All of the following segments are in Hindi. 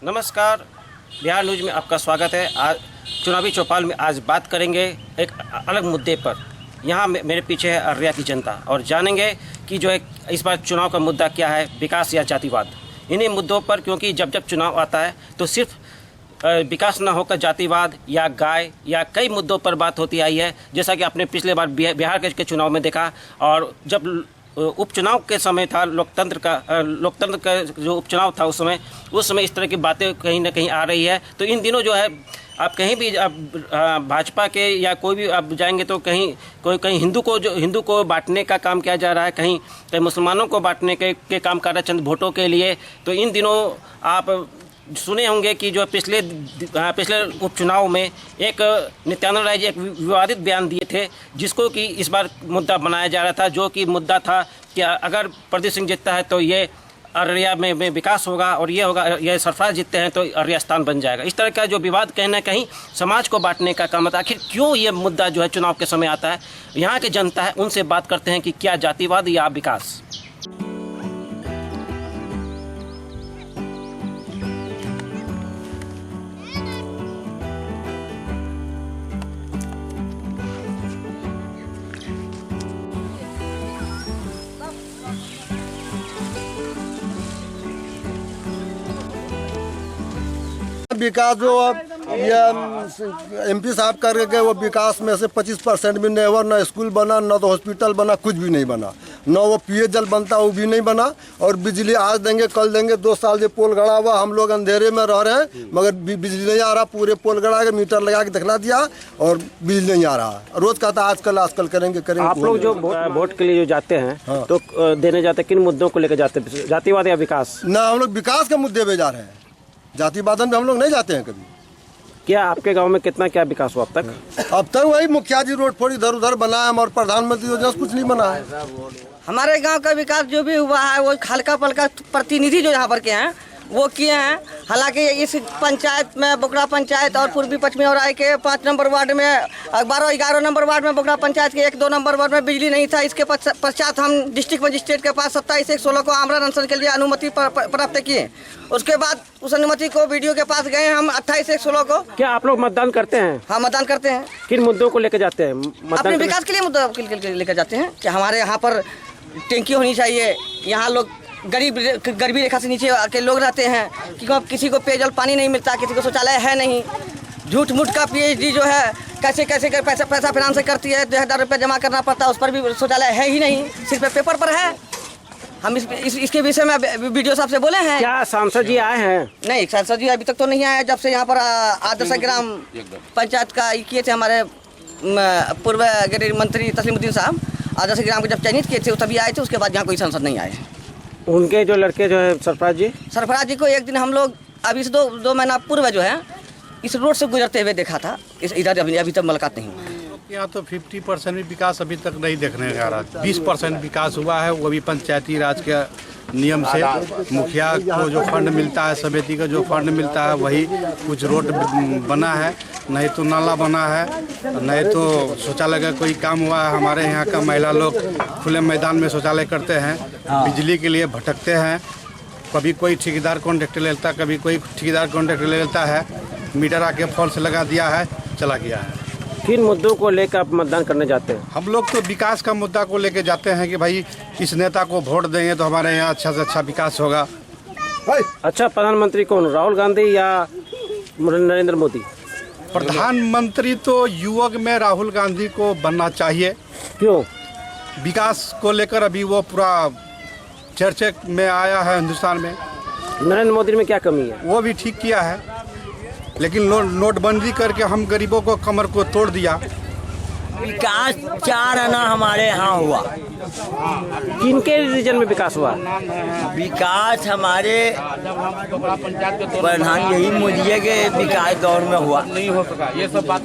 नमस्कार, बिहार न्यूज़ में आपका स्वागत है। आज चुनावी चौपाल में आज बात करेंगे एक अलग मुद्दे पर। यहाँ मेरे पीछे है अररिया की जनता और जानेंगे कि जो है इस बार चुनाव का मुद्दा क्या है, विकास या जातिवाद। इन्हीं मुद्दों पर, क्योंकि जब जब चुनाव आता है तो सिर्फ विकास न होकर जातिवाद या गाय या कई मुद्दों पर बात होती आई है। जैसा कि आपने पिछले बार बिहार के चुनाव में देखा, और जब उपचुनाव के समय था, लोकतंत्र का जो उपचुनाव था उस समय इस तरह की बातें कहीं ना कहीं आ रही है। तो इन दिनों जो है आप कहीं भी भाजपा के या कोई भी आप जाएंगे तो कहीं हिंदू को बांटने का काम किया जा रहा है, कहीं मुसलमानों को बांटने के काम कर रहा है चंद वोटों के लिए। तो इन दिनों आप सुने होंगे कि जो पिछले उपचुनाव में एक नित्यानंद राय जी एक विवादित बयान दिए थे, जिसको कि इस बार मुद्दा बनाया जा रहा था, जो कि मुद्दा था कि अगर प्रदीप सिंह जीतता है तो ये अररिया में विकास होगा, और ये होगा, ये सरफराज जीतते हैं तो अररिया स्थान बन जाएगा। इस तरह का जो विवाद कहीं ना कहीं समाज को बांटने का काम आता है। आखिर क्यों ये मुद्दा जो है चुनाव के समय आता है? यहाँ की जनता है, उनसे बात करते हैं कि क्या जातिवाद या विकास। विकास जो ये एमपी साहब कर गए, वो विकास में से 25% भी नहीं हुआ। न स्कूल बना, न तो हॉस्पिटल बना, कुछ भी नहीं बना। न वो पेयजल बनता, वो भी नहीं बना। और बिजली आज देंगे कल देंगे, 2 साल से पोल गड़ा हुआ, हम लोग अंधेरे में रह रहे हैं, मगर बिजली नहीं आ रहा। पूरे पोल गड़ा के मीटर लगा के दिखला दिया और बिजली नहीं आ रहा। रोज कहता आजकल करेंगे। आप लोग जो वोट के लिए जो जाते हैं, हाँ, तो देने जाते किन मुद्दों को लेकर जाते हैं, जातिवाद या विकास? ना, हम लोग विकास के मुद्दे पे जा रहे हैं, जातिवादन में हम लोग नहीं जाते हैं कभी। क्या आपके गांव में कितना क्या विकास हुआ अब तक? अब तक वही मुखिया जी रोड फोड़ इधर उधर बनाया, और प्रधानमंत्री योजना से कुछ नहीं बना है। हमारे गांव का विकास जो भी हुआ है वो हल्का पलका प्रतिनिधि जो यहाँ पर के हैं वो किए हैं। हालांकि इस पंचायत में बोकरा पंचायत और पूर्वी पश्चिमी और के 5 नंबर वार्ड में 12-11 नंबर वार्ड में बोकरा पंचायत के 1-2 नंबर वार्ड में बिजली नहीं था। इसके पश्चात हम डिस्ट्रिक्ट मजिस्ट्रेट के पास 27/1/16 को आमरण अनशन के लिए अनुमति प्राप्त किए। उसके बाद उस अनुमति को वीडियो के पास गए हम 28/1/16 को। क्या आप लोग मतदान करते हैं? हाँ, मतदान करते हैं। किन मुद्दों को लेकर जाते हैं? अपने विकास के लिए मुद्दा लेकर जाते हैं कि हमारे यहाँ पर टैंकी होनी चाहिए। यहाँ लोग गरीबी रेखा से नीचे के लोग रहते हैं कि किसी को पेयजल पानी नहीं मिलता, किसी को शौचालय है नहीं। झूठ मूठ का PhD जो है कैसे पैसा फाइनेंस करती है, 2000 रुपये जमा करना पड़ता है, उस पर भी शौचालय है ही नहीं, सिर्फ पेपर पर है। हम इसके विषय में वीडियो साहब से बोले हैं। क्या सांसद जी आए हैं? नहीं, सांसद जी अभी तक तो नहीं आए। जब से यहाँ पर आदर्श ग्राम पंचायत का किए थे हमारे पूर्व गृह मंत्री तस्लीमुद्दीन साहब, आदर्श ग्राम को जब चयनित किए थे तभी आए थे। उसके बाद यहाँ कोई सांसद नहीं आए। उनके जो लड़के जो है सरफराज जी को एक दिन हम लोग अभी से 2 महीना पूर्व जो है इस रोड से गुजरते हुए देखा था। इधर अभी तक मुलाकात नहीं हुई। यहाँ तो 50% भी विकास अभी तक नहीं देखने का रहा। 20% विकास हुआ है, वो भी पंचायती राज के नियम से। मुखिया को जो फंड मिलता है, समिति का जो फंड मिलता है, वही कुछ रोड बना है, नहीं तो नाला बना है, नहीं तो शौचालय का कोई काम हुआ है। हमारे यहाँ का महिला लोग खुले मैदान में शौचालय करते हैं, बिजली के लिए भटकते हैं। कभी कोई ठेकेदार कॉन्ट्रैक्ट ले लेता, कभी कोई ठेकेदार कॉन्ट्रैक्ट ले लेता है। मीटर आके फॉल्स लगा दिया है, चला गया है। किन मुद्दों को लेकर आप मतदान करने जाते हैं? हम लोग तो विकास का मुद्दा को लेकर जाते हैं कि भाई इस नेता को वोट देंगे तो हमारे यहाँ अच्छा से अच्छा विकास होगा। अच्छा, प्रधानमंत्री कौन, राहुल गांधी या नरेंद्र मोदी? प्रधानमंत्री तो युवक में राहुल गांधी को बनना चाहिए। क्यों? विकास को लेकर अभी वो पूरा चर्चे में आया है हिंदुस्तान में। नरेंद्र मोदी में क्या कमी है? वो भी ठीक किया है, लेकिन नोटबंदी करके हम गरीबों को कमर को तोड़ दिया। विकास 4 आना हमारे यहाँ हुआ। किनके रीजन में विकास हुआ? विकास हमारे प्रधान यही मोदी के विकास दौर में हुआ। नहीं हो सका ये सब बात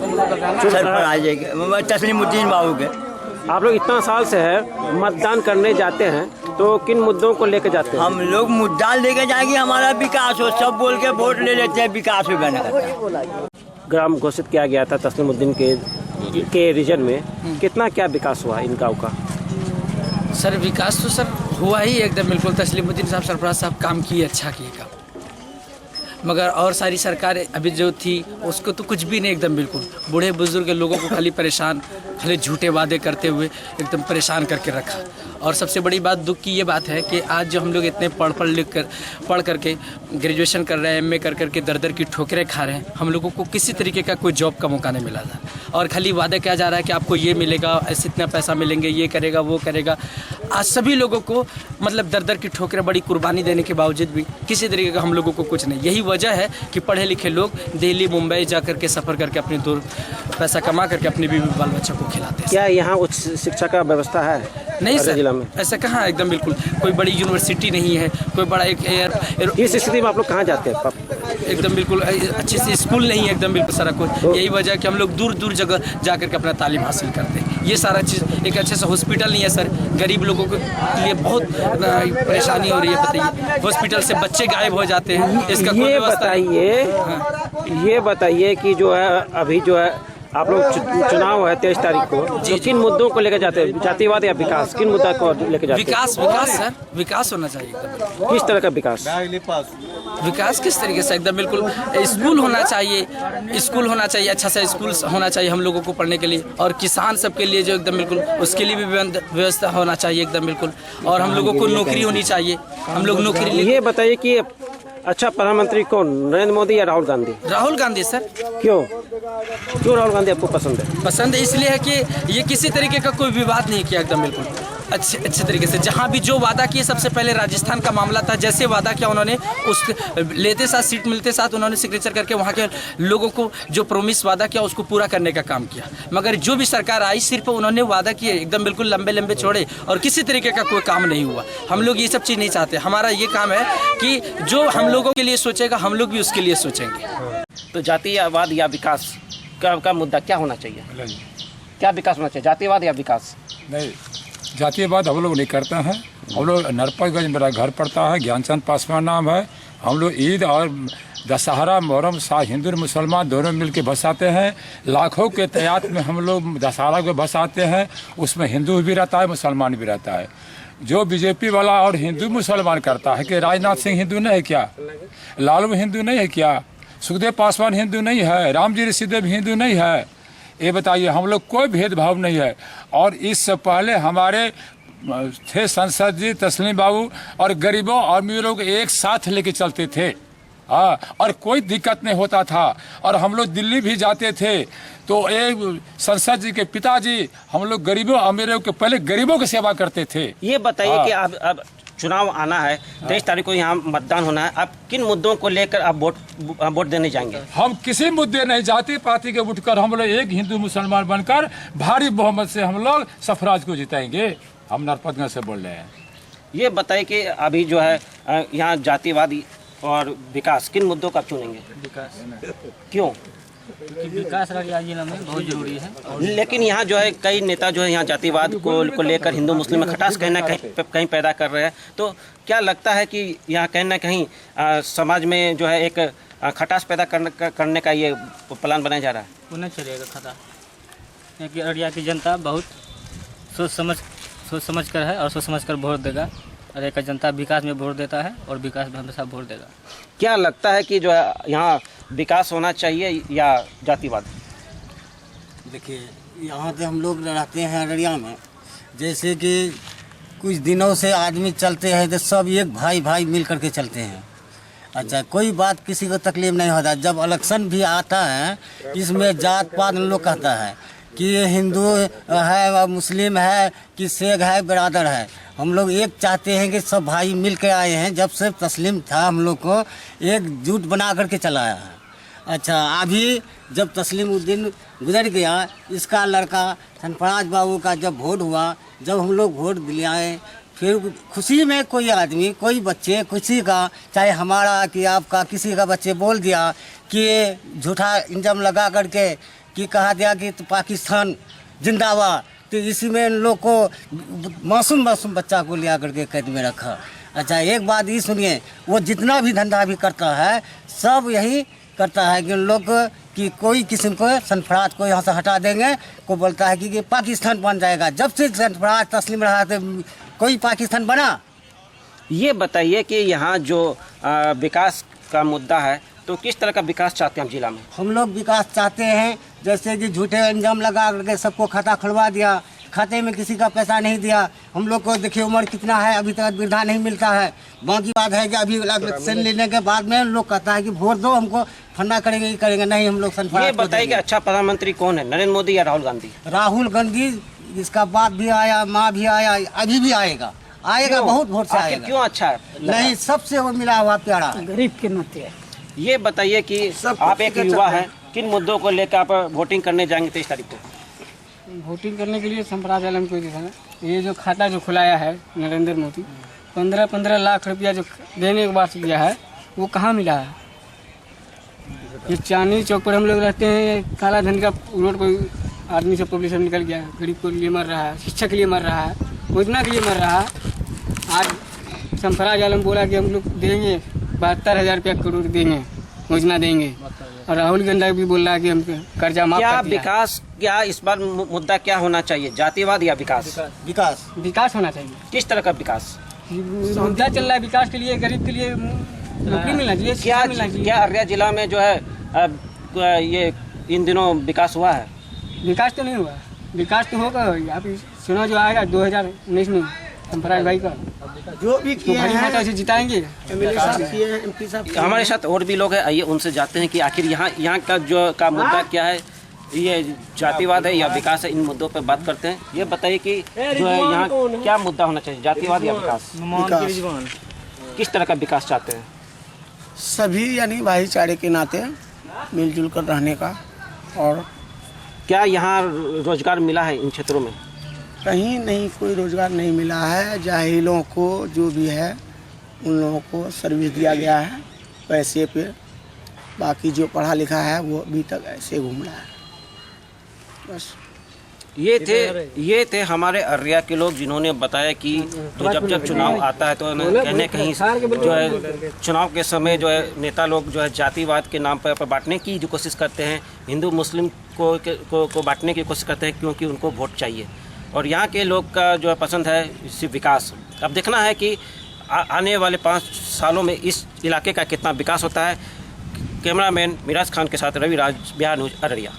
सरफराज तस्लीमुद्दीन बाबू के। आप लोग इतना साल से है मतदान करने जाते हैं, तो किन मुद्दों को लेकर जाते हैं? हम लोग मुद्दा लेके जाएंगे हमारा विकास हो, सब बोल के वोट ले लेते हैं, विकास हो गया। ग्राम घोषित किया गया था तस्लीमुद्दीन के रीजन में, कितना क्या विकास हुआ इन गाँव का? सर विकास तो सर हुआ ही एकदम बिल्कुल। तस्लीमुद्दीन साहब सरफराज साहब काम किए, अच्छा किए काम। मगर और सारी सरकारें अभी जो थी उसको तो कुछ भी नहीं, एकदम बिल्कुल बूढ़े बुजुर्ग लोगों को खाली परेशान, खाली झूठे वादे करते हुए एकदम परेशान करके रखा। और सबसे बड़ी बात दुख की ये बात है कि आज जो हम लोग इतने पढ़ करके ग्रेजुएशन कर रहे हैं, एमए कर करके दर दर की ठोकरें खा रहे हैं, हम लोगों को किसी तरीके का कोई जॉब का मौका नहीं मिला था। और खाली वादा किया जा रहा है कि आपको ये मिलेगा, ऐसे इतना पैसा मिलेंगे, ये करेगा वो करेगा। आज सभी लोगों को मतलब दर दर की ठोकरें, बड़ी कुर्बानी देने के बावजूद भी किसी तरीके का हम लोगों को कुछ नहीं। यही वजह है कि पढ़े लिखे लोग दिल्ली मुंबई जा करके सफ़र करके अपने दूर पैसा कमा करके अपने बीवी बाल बच्चों को खिलाते हैं। क्या यहाँ उच्च शिक्षा का व्यवस्था है? नहीं सर, जिला में ऐसा कहाँ है, एकदम बिल्कुल कोई बड़ी यूनिवर्सिटी नहीं है, कोई बड़ा एक इस स्थिति में आप लोग कहाँ जाते हैं? एकदम बिल्कुल अच्छे से स्कूल नहीं है, एकदम बिल्कुल सारा कुछ। यही वजह है कि हम लोग दूर दूर जगह जा करके अपना तालीम हासिल करते हैं। ये सारा चीज़, एक अच्छे से हॉस्पिटल नहीं है सर, गरीब लोगों के लिए बहुत परेशानी हो रही है। बताइए, हॉस्पिटल से बच्चे गायब हो जाते हैं, इसका कोई व्यवस्था नहीं। ये बताइए कि जो है अभी जो है आप लोग चुनाव है 23 तारीख को, तो किन मुद्दों को लेकर जाते हैं? जातिवाद या विकास, किन मुद्दा को लेकर जाते हैं? विकास सर, विकास होना चाहिए। किस तरह का विकास? विकास किस तरीके से? एकदम बिल्कुल स्कूल होना चाहिए, अच्छा सा स्कूल होना चाहिए हम लोगों को पढ़ने के लिए, और किसान सबके लिए जो एकदम बिल्कुल उसके लिए भी व्यवस्था होना चाहिए एकदम बिल्कुल। और हम लोगों को नौकरी होनी चाहिए, हम लोग नौकरी। ये बताइए कि अच्छा प्रधानमंत्री कौन, नरेंद्र मोदी या राहुल गांधी? राहुल गांधी सर। क्यों राहुल गांधी आपको पसंद है? पसंद इसलिए है कि ये किसी तरीके का कोई विवाद नहीं किया, एकदम बिल्कुल अच्छे तरीके से। जहाँ भी जो वादा किए, सबसे पहले राजस्थान का मामला था, जैसे वादा किया उन्होंने उस लेते साथ, सीट मिलते साथ उन्होंने सिग्नेचर करके वहाँ के लोगों को जो प्रोमिस वादा किया उसको पूरा करने का काम किया। मगर जो भी सरकार आई, सिर्फ उन्होंने वादा किए एकदम बिल्कुल लंबे लंबे छोड़े, और किसी तरीके का कोई काम नहीं हुआ। हम लोग ये सब चीज़ नहीं चाहते। हमारा ये काम है कि जो हम लोगों के लिए सोचेगा, हम लोग भी उसके लिए सोचेंगे। तो जातिवाद या विकास का मुद्दा क्या होना चाहिए? क्या विकास होना चाहिए, जातिवाद या विकास? नहीं, जातिवाद हम लोग नहीं करते हैं। हम लोग नरपतगंज मेरा घर पड़ता है, ज्ञानचंद पासवान नाम है। हम लोग ईद और दशहरा मुहर्रम साथ हिंदू मुसलमान दोनों मिल के भसाते हैं। लाखों के तादाद में हम लोग दशहरा को भसाते हैं, उसमें हिंदू भी रहता है, मुसलमान भी रहता है। जो बीजेपी वाला और हिंदू मुसलमान करता है कि राजनाथ सिंह हिंदू नहीं है क्या, लालू हिंदू नहीं है क्या, सुखदेव पासवान हिंदू नहीं है, रामजी ऋषिदेव हिंदू नहीं है? ये बताइए, हम लोग कोई भेदभाव नहीं है। और इससे पहले हमारे थे संसद जी तस्लीम बाबू, और गरीबों और अमीरों को एक साथ लेके चलते थे। हाँ, और कोई दिक्कत नहीं होता था। और हम लोग दिल्ली भी जाते थे तो एक संसद जी के पिताजी हम लोग गरीबों अमीरों के पहले गरीबों की सेवा करते थे। ये बताइए कि अब चुनाव आना है, 23 तारीख को यहाँ मतदान होना है, आप किन मुद्दों को लेकर आप वोट देने जाएंगे? हम किसी मुद्दे नहीं, जाति पाति के उठकर हम लोग एक हिंदू मुसलमान बनकर भारी बहुमत से हम लोग सफराज को जिताएंगे। हम नरपतगंज से बोल रहे हैं। ये बताइए कि अभी जो है यहाँ जातिवादी और विकास, किन मुद्दों का आप चुनेंगे? विकास। क्यों? विकास रड़िया जिला में बहुत जरूरी है। लेकिन यहाँ जो है कई नेता जो है यहाँ जातिवाद को लेकर हिंदू मुस्लिम में खटास कहीं ना कहीं पैदा कर रहे हैं। तो क्या लगता है कि यहाँ कहीं ना कहीं समाज में जो है एक खटास पैदा करने का ये प्लान बनाया जा रहा है? वो नहीं चलेगा खटा, क्योंकि अररिया की जनता बहुत सोच समझ कर है और सोच समझ कर वोट देगा। अररिया का जनता विकास में वोट देता है और विकास में हमेशा वोट देगा। क्या लगता है कि जो है यहाँ विकास होना चाहिए या जातिवाद? देखिए, यहाँ पे हम लोग रहते हैं अररिया में, जैसे कि कुछ दिनों से आदमी चलते हैं तो सब एक भाई भाई मिल करके चलते हैं। अच्छा, कोई बात किसी को तकलीफ नहीं होता। जब इलेक्शन भी आता है, इसमें जात पात लोग कहता है कि ये हिंदू है, मुस्लिम है, कि शेख है, बिरादर है। हम लोग एक चाहते हैं कि सब भाई मिल के आए हैं। जब से तस्लीम था हम लोग को एकजुट बना करके चलाया है। अच्छा, अभी जब तस्लीमुद्दीन गुजर गया, इसका लड़का सरफराज बाबू का जब वोट हुआ, जब हम लोग वोट दिलाए, फिर खुशी में कोई आदमी, कोई बच्चे, किसी का, चाहे हमारा कि आपका, किसी का बच्चे बोल दिया कि झूठा इंजम लगा करके कि कहा दिया कि तो पाकिस्तान जिंदाबाद, तो इसी में इन लोग को मासूम बच्चा को लिया करके कैद में रखा। अच्छा, एक बात ये सुनिए, वो जितना भी धंधा भी करता है सब यही करता है कि लोग कि कोई किस्म को सरफराज को यहाँ से हटा देंगे, को बोलता है कि पाकिस्तान बन जाएगा। जब से सरफराज तस्लीम रहा तो कोई पाकिस्तान बना? ये बताइए कि यहाँ जो विकास का मुद्दा है, तो किस तरह का विकास चाहते हैं हम जिला में? हम लोग विकास चाहते हैं, जैसे कि झूठे इंजाम लगा करके सबको खाता खुलवा दिया, खाते में किसी का पैसा नहीं दिया। हम लोग को देखिए उम्र कितना है, अभी तक वृद्धा नहीं मिलता है। बाकी बात है कि अभी इलेक्शन लेने के बाद में लोग कहता है कि वोट दो हमको, फंडा करेंगे ये करेंगे, नहीं हम लोग ये बताइए कि अच्छा प्रधानमंत्री कौन है, नरेंद्र मोदी या राहुल गांधी? राहुल गांधी, इसका बाप भी आया, माँ भी आया, अभी भी आएगा, बहुत वोट से आएगा। क्यों अच्छा है? नहीं, सबसे वो मिला हुआ प्यारा, गरीब के नाते। ये बताइए कि आप एक युवा हैं, किन मुद्दों को लेकर आप वोटिंग करने जाएंगे 23 तारीख को? वोटिंग करने के लिए संप्राज आलम को दिखाना, ये जो खाता जो खुलाया है नरेंद्र मोदी, 15-15 लाख रुपया जो देने के बाद दिया है, वो कहाँ मिला है? ये चांदनी चौक पर हम लोग रहते हैं, काला धन का रोड पर आदमी सब पब्लिक सब निकल गया, गरीब के लिए मर रहा है, शिक्षा के लिए मर रहा है, योजना के लिए मर रहा है। आज संप्राज आलम बोला कि हम लोग देंगे 72,000 रुपया करोड़ देंगे, योजना देंगे, और राहुल गांधी भी बोल रहा है कि हम कर्जा माफ क्या कर दिया। विकास, क्या इस बार मुद्दा क्या होना चाहिए, जातिवाद या विकास? विकास होना चाहिए। किस तरह का विकास? मुद्दा चल रहा है विकास के लिए, गरीब के लिए नौकरी मिलना चाहिए, क्या शिक्षा मिलना चाहिए। क्या अररिया जिला में जो है ये इन दिनों विकास हुआ है? विकास तो नहीं हुआ, विकास तो होगा। आप चुनाव जो आएगा 2019 में संप्राज भाई का, जो भी तो भाई माता से जिताएंगे। हमारे साथ और भी लोग हैं, आइए उनसे जानते हैं कि आखिर यहाँ का मुद्दा क्या है, ये जातिवाद है या विकास है। इन मुद्दों पर बात करते हैं। ये बताइए कि जो है यहाँ क्या मुद्दा होना चाहिए, जातिवाद या विकास? किस तरह का विकास चाहते हैं? सभी यानी भाईचारे के नाते मिलजुल कर रहने का। और क्या यहाँ रोजगार मिला है इन क्षेत्रों में? कहीं नहीं, कोई रोजगार नहीं मिला है। जाहिलों को जो भी है उन लोगों को सर्विस दिया गया है पैसे पे, बाकी जो पढ़ा लिखा है वो अभी तक ऐसे घूम रहा है बस। ये थे हमारे अररिया के लोग, जिन्होंने बताया कि तो जब चुनाव आता है तो कहीं न कहीं जो है चुनाव के समय जो है नेता लोग जो है जातिवाद के नाम पर बांटने की जो कोशिश करते हैं, हिंदू मुस्लिम को बांटने की कोशिश करते हैं, क्योंकि उनको वोट चाहिए। और यहाँ के लोग का जो है पसंद है सिर्फ विकास। अब देखना है कि आने वाले 5 सालों में इस इलाके का कितना विकास होता है। कैमरामैन मिराज खान के साथ रवि राज, बिहार न्यूज़, अररिया।